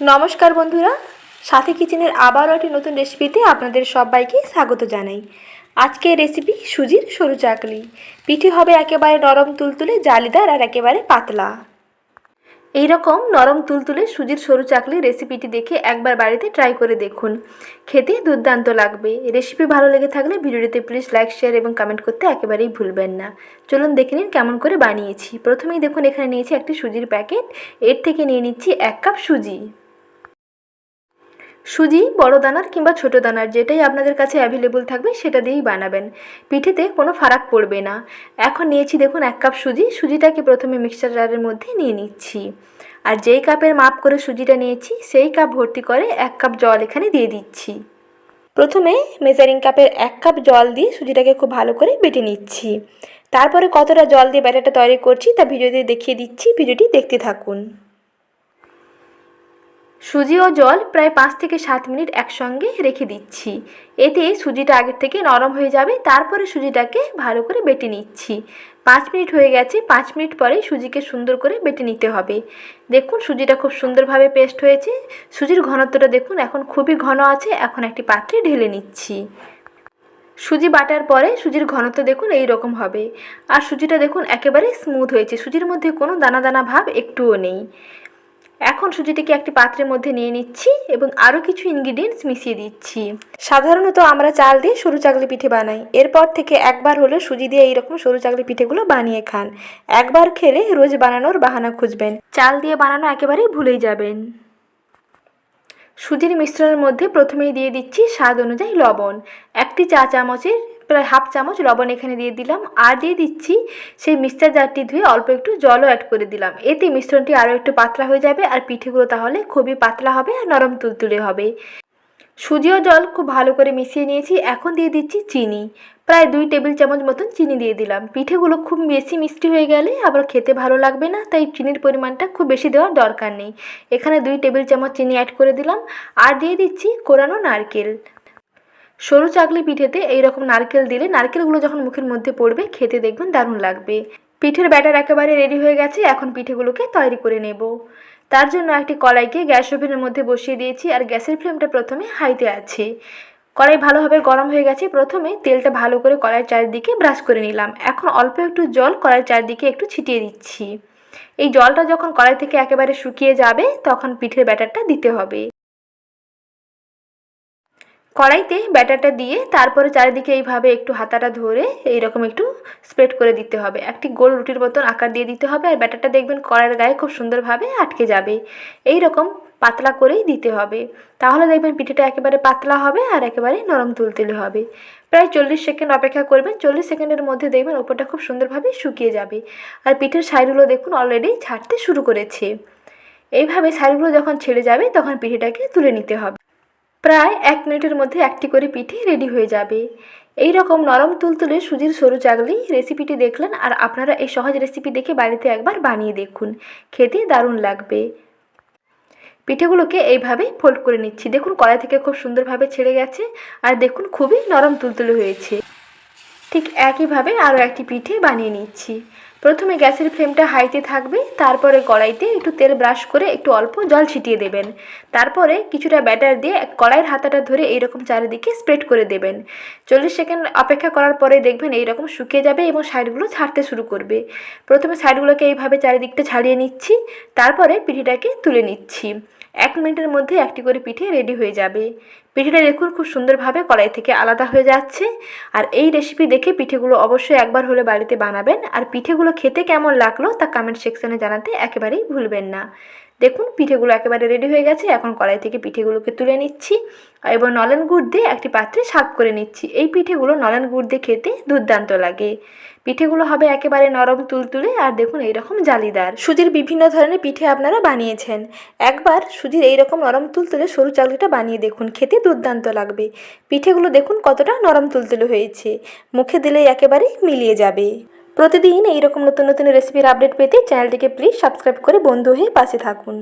নমস্কার বন্ধুরা, সাথী কিচেনের আবারও একটি নতুন রেসিপিতে আপনাদের সবাইকে স্বাগত জানাই। আজকের রেসিপি সুজির সরু চাকলি। পিঠে হবে একেবারে নরম তুলতুলে, জালিদার আর একেবারে পাতলা। এই রকম নরম তুলতুলে সুজির সরু চাকলি রেসিপিটি দেখে একবার বাড়িতে ট্রাই করে দেখুন, খেতে দুর্দান্ত লাগবে। রেসিপি ভালো লেগে থাকলে ভিডিওটিতে প্লিজ লাইক, শেয়ার এবং কমেন্ট করতে একেবারেই ভুলবেন না। চলুন দেখে নিন কেমন করে বানিয়েছি। প্রথমেই দেখুন এখানে নিয়েছি একটি সুজির প্যাকেট, এর থেকে নিয়ে নিচ্ছি 1 কাপ সুজি। সুজি বড় দানার কিংবা ছোট দানার যেটাই আপনাদের কাছে অ্যাভেলেবল থাকবে সেটা দিয়েই বানাবেন, পিঠেতে কোনো ফারাক পড়বে না। এখন নিয়েছি দেখুন 1 কাপ সুজি। সুজিটাকে প্রথমে মিক্সচার জারের মধ্যে নিয়ে নিচ্ছি, আর যেই কাপের মাপ করে সুজিটা নিয়েছি সেই কাপ ভর্তি করে 1 কাপ জল এখানে দিয়ে দিচ্ছি। প্রথমে মেজারিং কাপের 1 কাপ জল দিয়ে সুজিটাকে খুব ভালো করে বেটে নিচ্ছি। তারপরে কতটা জল দিয়ে ব্যাটারটা তৈরি করছি তা ভিডিওতে দেখিয়ে দিচ্ছি, ভিডিওটি দেখতে থাকুন। সুজি ও জল প্রায় 5 থেকে 7 মিনিট একসঙ্গে রেখে দিচ্ছি, এতে সুজিটা আগের থেকে নরম হয়ে যাবে। তারপরে সুজিটাকে ভালো করে বেটে নিচ্ছি। 5 মিনিট হয়ে গেছে। 5 মিনিট পরে সুজিকে সুন্দর করে বেটে নিতে হবে। দেখুন সুজিটা খুব সুন্দরভাবে পেস্ট হয়েছে। সুজির ঘনত্বটা দেখুন এখন খুবই ঘন আছে। এখন একটি পাত্রে ঢেলে নিচ্ছি। সুজি বাটার পরে সুজির ঘনত্ব দেখুন এই রকম হবে, আর সুজিটা দেখুন একেবারে স্মুথ হয়েছে। সুজির মধ্যে কোনো দানা দানা ভাব একটুও নেই। এখন সুজিটিকে একটি পাত্রের মধ্যে নিয়ে নিচ্ছি এবং আরও কিছু ইনগ্রিডিয়েন্টস মিশিয়ে দিচ্ছি। সাধারণত আমরা চাল দিয়ে সরু চাকলি পিঠে বানাই, এরপর থেকে একবার হলে সুজি দিয়ে এইরকম সরু চাকলি পিঠেগুলো বানিয়ে খান। একবার খেলে রোজ বানানোর বাহানা খুঁজবেন, চাল দিয়ে বানানো একেবারেই ভুলেই যাবেন। সুজির মিশ্রণের মধ্যে প্রথমেই দিয়ে দিচ্ছি স্বাদ অনুযায়ী লবণ। 1 চা চামচের প্রায় হাফ চামচ লবণ এখানে দিয়ে দিলাম, আর দিয়ে দিচ্ছি সেই মিক্সচার জারটি ধুয়ে অল্প একটু জলও অ্যাড করে দিলাম। এতে মিশ্রণটি আরও একটু পাতলা হয়ে যাবে, আর পিঠেগুলো তাহলে খুবই পাতলা হবে আর নরম তুলতুলে হবে। সুজি ও জল খুব ভালো করে মিশিয়ে নিয়েছি। এখন দিয়ে দিচ্ছি চিনি, প্রায় 2 টেবিল চামচ মতন চিনি দিয়ে দিলাম। পিঠেগুলো খুব বেশি মিষ্টি হয়ে গেলে আবার খেতে ভালো লাগবে না, তাই চিনির পরিমাণটা খুব বেশি দেওয়ার দরকার নেই। এখানে 2 টেবিল চামচ চিনি অ্যাড করে দিলাম, আর দিয়ে দিচ্ছি কোরানো নারকেল। সরু চাকলি পিঠেতে এইরকম নারকেল দিলে নারকেলগুলো যখন মুখের মধ্যে পড়বে খেতে দেখবেন দারুণ লাগবে। পিঠের ব্যাটার একেবারে রেডি হয়ে গেছে। এখন পিঠেগুলোকে তৈরি করে নেব। তার জন্য একটি কড়াইকে গ্যাস ওভেনের মধ্যে বসিয়ে দিয়েছি, আর গ্যাসের ফ্লেমটা প্রথমে হাইতে আছে। কড়াই ভালোভাবে গরম হয়ে গেছে। প্রথমে তেলটা ভালো করে কড়াইয়ের চারিদিকে ব্রাশ করে নিলাম। এখন অল্প একটু জল কড়াইয়ের চারিদিকে একটু ছিটিয়ে দিচ্ছি। এই জলটা যখন কড়াই থেকে একেবারে শুকিয়ে যাবে তখন পিঠের ব্যাটারটা দিতে হবে। কড়াইতে ব্যাটারটা দিয়ে তারপরে চারিদিকে এইভাবে একটু হাতাটা ধরে এইরকম একটু স্প্রেড করে দিতে হবে। একটি গোল রুটির মতন আকার দিয়ে দিতে হবে, আর ব্যাটারটা দেখবেন কড়াইয়ের গায়ে খুব সুন্দরভাবে আটকে যাবে। এই রকম পাতলা করেই দিতে হবে, তাহলে দেখবেন পিঠেটা একেবারে পাতলা হবে আর একেবারে নরম তুলতুলে হবে। প্রায় 40 সেকেন্ড অপেক্ষা করবেন। 40 সেকেন্ডের মধ্যে দেখবেন ওপরটা খুব সুন্দরভাবে শুকিয়ে যাবে, আর পিঠের সাইডগুলো দেখুন অলরেডি ছাড়তে শুরু করেছে। এইভাবে সাইডগুলো যখন ছেড়ে যাবে তখন পিঠেটাকে তুলে নিতে হবে। প্রায় 1 মিনিটের মধ্যে একটি করে পিঠে রেডি হয়ে যাবে। এই রকম নরম তুলতুলে সুজির সরু চাকলি রেসিপিটি দেখলেন, আর আপনারা এই সহজ রেসিপি দেখে বাড়িতে একবার বানিয়ে দেখুন, খেতে দারুণ লাগবে। পিঠেগুলোকে এইভাবে ফোল্ড করে নিচ্ছি। দেখুন কড়াই থেকে খুব সুন্দরভাবে ছেড়ে গেছে, আর দেখুন খুবই নরম তুলতুলে হয়েছে। ঠিক একইভাবে আরও একটি পিঠে বানিয়ে নিচ্ছি। প্রথমে গ্যাসের ফ্লেমটা হাইতে থাকবে, তারপরে কড়াইতে একটু তেল ব্রাশ করে একটু অল্প জল ছিটিয়ে দেবেন। তারপরে কিছুটা ব্যাটার দিয়ে কড়াইয়ের হাতাটা ধরে এইরকম চারিদিকে স্প্রেড করে দেবেন। 40 সেকেন্ড অপেক্ষা করার পরে দেখবেন এইরকম শুকিয়ে যাবে এবং সাইডগুলো ছাড়তে শুরু করবে। প্রথমে সাইডগুলোকে এইভাবে চারিদিকটা ছাড়িয়ে নিচ্ছি, তারপরে পিঠেটাকে তুলে নিচ্ছি। 1 মিনিটের মধ্যে একটি করে পিঠে রেডি হয়ে যাবে। পিঠেটা দেখুন খুব সুন্দরভাবে কড়াই থেকে আলাদা হয়ে যাচ্ছে। আর এই রেসিপি দেখে পিঠেগুলো অবশ্যই একবার হলে বাড়িতে বানাবেন, আর পিঠেগুলো খেতে কেমন লাগলো তা কমেন্ট সেকশানে জানাতে একেবারেই ভুলবেন না। দেখুন পিঠেগুলো একেবারে রেডি হয়ে গেছে। এখন কড়াই থেকে পিঠেগুলোকে তুলে নিচ্ছি এবং নলেন গুড় দিয়ে একটি পাত্রে সার্ভ করে নিচ্ছি। এই পিঠেগুলো নলেন গুড় দিয়ে খেতে দুর্দান্ত লাগে। পিঠেগুলো হবে একেবারে নরম তুলতুলে, আর দেখুন এইরকম জালিদার। সুজির বিভিন্ন ধরনের পিঠে আপনারা বানিয়েছেন, একবার সুজির এইরকম নরম তুলতুলে সরু চাকলিটা বানিয়ে দেখুন, খেতে দুর্দান্ত লাগবে। পিঠেগুলো দেখুন কতটা নরম তুলতুলে হয়েছে, মুখে দিলেই একেবারেই মিলিয়ে যাবে। প্রতিদিন এইরকম নতুন নতুন রেসিপির আপডেট পেতে চ্যানেলটিকে প্লিজ সাবস্ক্রাইব করে বন্ধু হয়ে পাশে থাকুন।